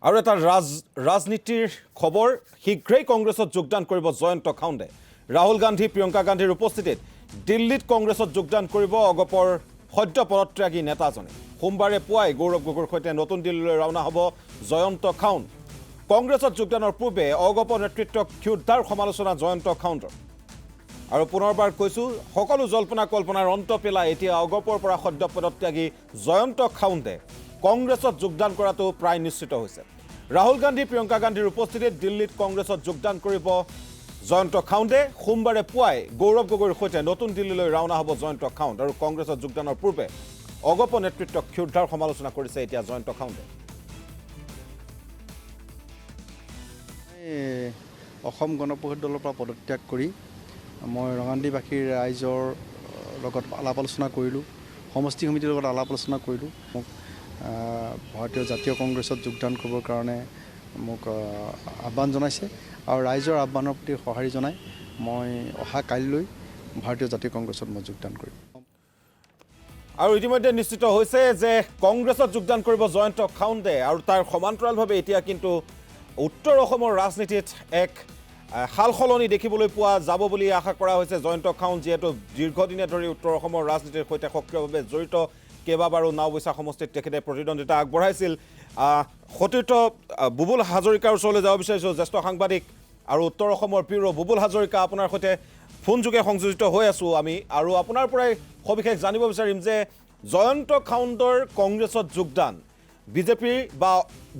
আৰু এটা ৰাজনীতিৰ খবৰ শীঘ্ৰেই কংগ্ৰেছত যোগদান কৰিব জয়ন্ত খাউণ্ডে ৰাহুল গান্ধী প্ৰিয়ংকা গান্ধীৰ উপস্থিতিত দিল্লীত কংগ্ৰেছত যোগদান কৰিব অগপৰ সদ্য পদত্যাগী নেতাজনে সোমবাৰে পুৱাই গৌৰৱ গগৈৰ সৈতে নতুন দিল্লীলৈ ৰাওনা হ'ব জয়ন্ত খাউণ্ড কংগ্ৰেছত যোগদানৰ পূৰ্বে অগপ নেতৃত্বক ক্ষুদ্ধাৰ সমালোচনা জয়ন্ত খাউণ্ডৰ আৰু পুনৰবাৰ কৈছো সকলো জল্পনা কল্পনাৰ অন্ত পেলাই এতিয়া অগপৰ পৰা সদ্য পদত্যাগী জয়ন্ত খাউণ্ডে কংগ্ৰেছত যোগদান কৰাটো প্ৰায় নিশ্চিত হৈছে ৰাহুল গান্ধী প্ৰিয়ংকা গান্ধীৰ উপস্থিতিত দিল্লীত কংগ্ৰেছত যোগদান কৰিব জয়ন্ত খাউণ্ডে সোমবাৰে পুৱাই গৌৰৱ গগৈৰ সৈতে নতুন দিল্লীলৈ ৰাওনা হ'ব জয়ন্ত খাউণ্ড আৰু কংগ্ৰেছত যোগদানৰ পূৰ্বে অগপ নেতৃত্বক ক্ষুদ্ধাৰ সমালোচনা কৰিছে এতিয়া জয়ন্ত খাউণ্ডে অসম গণ পৰিষদ দলৰ পৰা পদত্যাগ কৰি মই ৰঙানদীবাসীৰ ৰাইজৰ লগত আলাপ আলোচনা কৰিলোঁ সমষ্টি সমিতিৰ লগত আলাপ আলোচনা কৰিলোঁ মোক ভাৰতীয় জাতীয় কংগ্ৰেছত যোগদান কৰিবৰ কাৰণে মোক আহ্বান জনাইছে আৰু ৰাইজৰ আহ্বানৰ প্ৰতি সঁহাৰি জনাই মই অহা কাইলৈ ভাৰতীয় জাতীয় কংগ্ৰেছত মই যোগদান কৰিম আৰু ইতিমধ্যে নিশ্চিত হৈছে যে কংগ্ৰেছত যোগদান কৰিব জয়ন্ত খাউণ্ডে আৰু তাৰ সমান্তৰালভাৱে এতিয়া কিন্তু উত্তৰ অসমৰ ৰাজনীতিত এক সালসলনি দেখিবলৈ পোৱা যাব বুলি আশা কৰা হৈছে জয়ন্ত খাউণ্ড যিহেতু দীৰ্ঘদিনে ধৰি উত্তৰ অসমৰ ৰাজনীতিৰ সৈতে সক্ৰিয়ভাৱে জড়িত কেইবাবাৰো নাওবৈচা সমষ্টিত তেখেতে প্ৰতিদ্বন্দ্বিতা আগবঢ়াইছিল সতীৰ্থ বুবুল হাজৰিকাৰ ওচৰলৈ যাব বিচাৰিছোঁ জ্যেষ্ঠ সাংবাদিক আৰু উত্তৰ অসমৰ ব্যুৰ বুবুল হাজৰিকা আপোনাৰ সৈতে ফোনযোগে সংযোজিত হৈ আছোঁ আমি আৰু আপোনাৰ পৰাই সবিশেষ জানিব বিচাৰিম যে জয়ন্ত খাউণ্ডৰ কংগ্ৰেছত যোগদান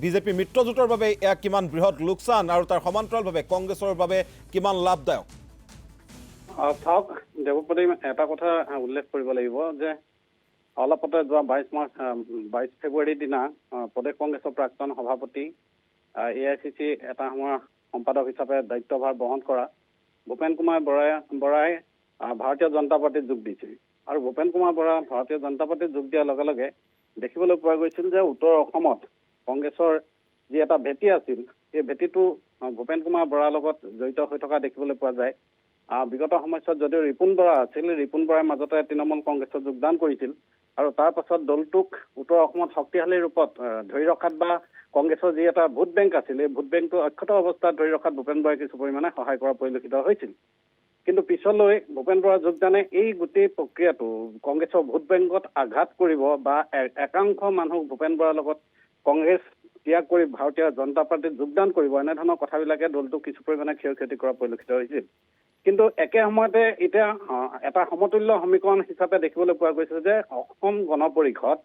বিজেপি মিত্ৰজোঁটৰ বাবে এক কিমান বৃহৎ লোকচান আৰু তাৰ সমান্তৰালভাৱে কংগ্ৰেছৰ বাবে কিমান লাভদায়ক চাওক দেৱপ্ৰতি এটা কথা উল্লেখ কৰিব লাগিব যে অলপতে যোৱা 22 ফেব্ৰুৱাৰীৰ দিনা প্ৰদেশ কংগ্ৰেছৰ প্ৰাক্তন সভাপতি AICC এটা সময়ৰ সম্পাদক হিচাপে দায়িত্বভাৰ বহন কৰা ভূপেন কুমাৰ বৰাই ভাৰতীয় জনতা পাৰ্টীত যোগ দিছিল আৰু ভূপেন কুমাৰ বৰা ভাৰতীয় জনতা পাৰ্টীত যোগ দিয়াৰ লগে লগে দেখিবলৈ পোৱা গৈছিল যে উত্তৰ অসমত কংগ্ৰেছৰ যি এটা ভেটি আছিল সেই ভেটিটো ভূপেন কুমাৰ বৰাৰ লগত জড়িত হৈ থকা দেখিবলৈ পোৱা যায় বিগত সময়ছোৱাত যদিও ৰিপুন বৰা আছিল ৰিপুন বৰাৰ মাজতে তৃণমূল কংগ্ৰেছত যোগদান কৰিছিল আৰু তাৰ পাছত দলটোক উত্তৰ অসমত শক্তিশালী ৰূপত ধৰি ৰখাত বা কংগ্ৰেছৰ যি এটা ভোট বেংক আছিল এই ভোট বেংকটো অক্ষত অৱস্থাত ধৰি ৰখাত ভূপেন বৰাই কিছু পৰিমাণে সহায় কৰা পৰিলক্ষিত হৈছিল কিন্তু পিছলৈ ভূপেন বৰাৰ যোগদানে এই গোটেই প্ৰক্ৰিয়াটো কংগ্ৰেছৰ ভোট বেংকত আঘাত কৰিব বা একাংশ মানুহ ভূপেন বৰাৰ লগত কংগ্ৰেছ ত্যাগ কৰি ভাৰতীয় জনতা পাৰ্টীত যোগদান কৰিব এনেধৰণৰ কথাবিলাকে দলটোক কিছু পৰিমাণে ক্ষয় ক্ষতি কৰা পৰিলক্ষিত হৈছিল কিন্তু একে সময়তে এতিয়া এটা সমতুল্য সমীকৰণ হিচাপে দেখিবলৈ পোৱা গৈছে যে অসম গণ পৰিষদ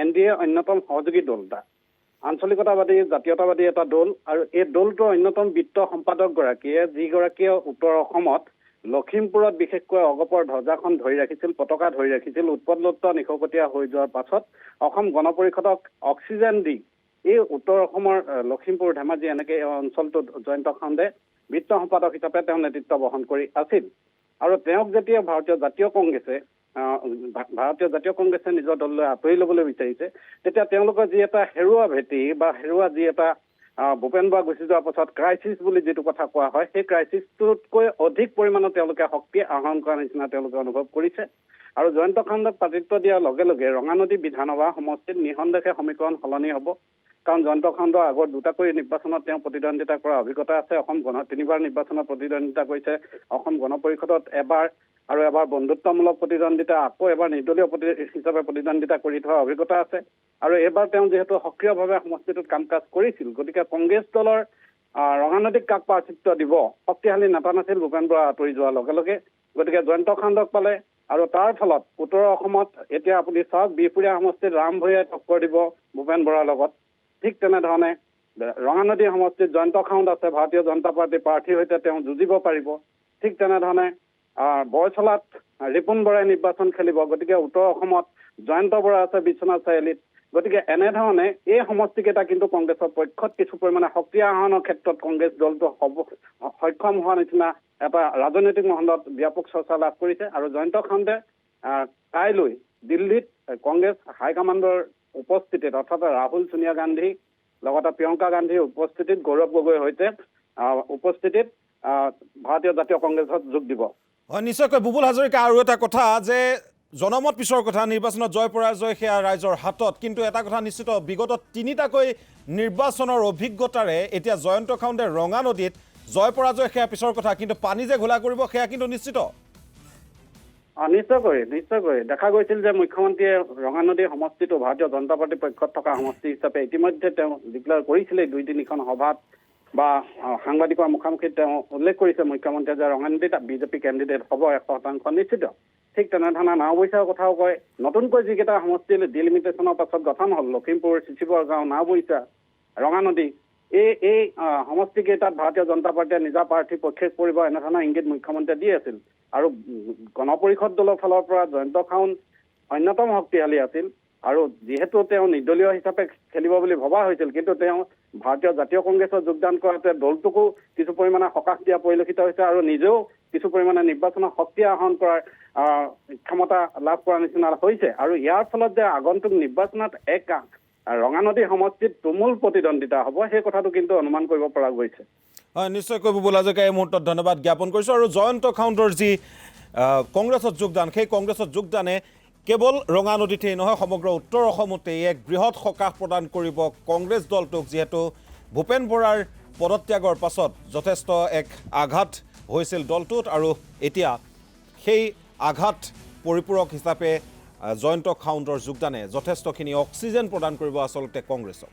NDA অন্যতম সহযোগী দল এটা আঞ্চলিকতাবাদী জাতীয়তাবাদী এটা দল আৰু এই দলটোৰ অন্যতম বিত্ত সম্পাদকগৰাকীয়ে যিগৰাকীয়ে উত্তৰ অসমত লখিমপুৰত বিশেষকৈ অগপৰ ধ্বজাখন ধৰি ৰাখিছিল পতাকা ধৰি ৰাখিছিল উৎপলত্ব নিশকতীয়া হৈ যোৱাৰ পাছত অসম গণ পৰিষদক অক্সিজেন দি এই উত্তৰ অসমৰ লখিমপুৰ ধেমাজি এনেকৈ এই অঞ্চলটোত জয়ন্ত খাউণ্ডে বিত্ত সম্পাদক হিচাপে তেওঁ নেতৃত্ব বহন কৰি আছিল আৰু তেওঁক যেতিয়া ভাৰতীয় জাতীয় কংগ্ৰেছে নিজৰ দললৈ আঁতৰি ল'বলৈ বিচাৰিছে তেতিয়া তেওঁলোকৰ যি এটা হেৰুৱা ভেটি বা হেৰুৱা যি এটা ভূপেন বৰা গুচি যোৱাৰ পাছত ক্ৰাইচিছ বুলি যিটো কথা কোৱা হয় সেই ক্ৰাইচিছটোতকৈ অধিক পৰিমাণৰ তেওঁলোকে শক্তি আহৰণ কৰাৰ নিচিনা তেওঁলোকে অনুভৱ কৰিছে আৰু জয়ন্ত খাউণ্ডক প্ৰাৰ্থিত্ব দিয়াৰ লগে লগে ৰঙানদী বিধানসভা সমষ্টিত নিঃসন্দেহে সমীকৰণ সলনি হ'ব কাৰণ জয়ন্ত খাউণ্ডৰ আগৰ দুটাকৈ নিৰ্বাচনত তেওঁ প্ৰতিদ্বন্দ্বিতা কৰাৰ অভিজ্ঞতা আছে তিনিবাৰ নিৰ্বাচনত প্ৰতিদ্বন্দ্বিতা কৰিছে অসম গণ পৰিষদত এবাৰ আৰু এবাৰ বন্ধুত্বমূলক প্ৰতিদ্বন্দ্বিতা আকৌ এবাৰ নিৰ্দলীয় হিচাপে প্ৰতিদ্বন্দ্বিতা কৰি থোৱাৰ অভিজ্ঞতা আছে আৰু এইবাৰ তেওঁ যিহেতু সক্ৰিয়ভাৱে সমষ্টিটোত কাম কাজ কৰিছিল গতিকে কংগ্ৰেছ দলৰ ৰঙানদীক কাক প্ৰাৰ্থিত্ব দিব শক্তিশালী নেতা নাছিল ভূপেন বৰা আঁতৰি যোৱাৰ লগে লগে গতিকে জয়ন্ত খাউণ্ডক পালে আৰু তাৰ ফলত উত্তৰ অসমত এতিয়া আপুনি চাওক বিহপুৰীয়া সমষ্টিত ৰাম ভূঞাই টক্কৰ দিব ভূপেন বৰাৰ লগত ঠিক তেনেধৰণে ৰঙানদী সমষ্টিত জয়ন্ত খাউণ্ড আছে ভাৰতীয় জনতা পাৰ্টীৰ প্ৰাৰ্থীৰ সৈতে তেওঁ যুঁজিব পাৰিব ঠিক তেনেধৰণে বৰচলাত ৰিপুন বৰাই নিৰ্বাচন খেলিব গতিকে উত্তৰ অসমত জয়ন্ত বৰা আছে বিশ্বনাথ চাৰিআলিত গতিকে এনেধৰণে এই সমষ্টিকেইটা কিন্তু কংগ্ৰেছৰ পক্ষত কিছু পৰিমাণে শক্তি আহৰণৰ ক্ষেত্ৰত কংগ্ৰেছ দলটো সক্ষম হোৱা নিচিনা এটা ৰাজনৈতিক মহলত ব্যাপক চৰ্চা লাভ কৰিছে আৰু জয়ন্ত খাউণ্ডে কাইলৈ দিল্লীত কংগ্ৰেছ হাইকমাণ্ডৰ উপস্থিতিত অৰ্থাৎ ৰাহুল সোনিয়া গান্ধী লগতে প্ৰিয়ংকা গান্ধীৰ উপস্থিতিত গৌৰৱ গগৈৰ সৈতে উপস্থিতিত ভাৰতীয় জাতীয় কংগ্ৰেছত যোগ দিব হয় নিশ্চয়কৈ বুবুল হাজৰিকা আৰু এটা কথা যে জনমত পিছৰ কথা নিৰ্বাচনত জয় পৰাজয় সেয়া ৰাইজৰ হাতত কিন্তু এটা কথা নিশ্চিত বিগত তিনিটাকৈ নিৰ্বাচনৰ অভিজ্ঞতাৰে এতিয়া জয়ন্ত খাউণ্ডে ৰঙা নদীত জয় পৰাজয় সেয়া পিছৰ কথা, কিন্তু পানী যে ঘোলা কৰিব সেয়া কিন্তু নিশ্চিত। নিশ্চয়কৈ দেখা গৈছিল যে মুখ্যমন্ত্ৰীয়ে ৰঙা নদী সমষ্টিটো ভাৰতীয় জনতা পাৰ্টীৰ পক্ষত থকা সমষ্টি হিচাপে ইতিমধ্যে তেওঁ ডিক্লেয়াৰ কৰিছিলে 2-3খন সভাত বা সাংবাদিকৰ মুখামুখিত তেওঁ উল্লেখ কৰিছে মুখ্যমন্ত্ৰীয়ে যে ৰঙা নদীত বিজেপি কেণ্ডিডেট হ'ব 100% নিশ্চিত। ঠিক তেনেধৰণে নাওবৈচাৰ কথাও কয়। নতুনকৈ যিকেইটা সমষ্টি ডিলিমিটেশ্যনৰ পাছত গঠন হ'ল লখিমপুৰ, চিচিবৰগাঁও, নাওবৈচা, ৰঙা নদী, এই সমষ্টিকেইটাত ভাৰতীয় জনতা পাৰ্টীয়ে নিজা প্ৰাৰ্থী প্ৰক্ষেপ কৰিব এনেধৰণৰ ইংগিত মুখ্যমন্ত্ৰীয়ে দি আছিল। আৰু গণপৰিষদ দলৰ ফালৰ পৰা জয়ন্ত খাউণ্ড অন্যতম শক্তিশালী আছিল আৰু যিহেতু তেওঁ নিৰ্দলীয় হিচাপে খেলিব বুলি ভবা হৈছিল, কিন্তু তেওঁ ভাৰতীয় জাতীয় কংগ্ৰেছত যোগদান কৰাতে দলটোকো কিছু পৰিমাণে সকাহ দিয়া পৰিলক্ষিত হৈছে আৰু নিজেও কিছু পৰিমাণে নিৰ্বাচনৰ শক্তি আহৰণ কৰাৰ ক্ষমতা লাভ কৰাৰ নিচিনা হৈছে। আৰু ইয়াৰ ফলত যে আগন্তুক নিৰ্বাচনত ৰঙা নদী সমষ্টিত তুমুল প্ৰতিদ্বন্দ্বিতা হ'ব সেই কথাটো কিন্তু অনুমান কৰিব পৰা গৈছে। হয়, নিশ্চয়কৈ বুবুল হাজৰিকা এই মুহূৰ্তত ধন্যবাদ জ্ঞাপন কৰিছোঁ। আৰু জয়ন্ত খাউণ্ডৰ যি কংগ্ৰেছত যোগদান, সেই কংগ্ৰেছত যোগদানে কেৱল ৰঙা নদীতেই নহয় সমগ্ৰ উত্তৰ অসমতেই এক বৃহৎ সকাহ প্ৰদান কৰিব কংগ্ৰেছ দলটোক, যিহেতু ভূপেন বৰাৰ পদত্যাগৰ পাছত যথেষ্ট এক আঘাত হৈছিল দলটোত আৰু এতিয়া সেই আঘাত পৰিপূৰক হিচাপে জয়ন্ত খাউণ্ডৰ যোগদানে যথেষ্টখিনি অক্সিজেন প্ৰদান কৰিব আচলতে কংগ্ৰেছক।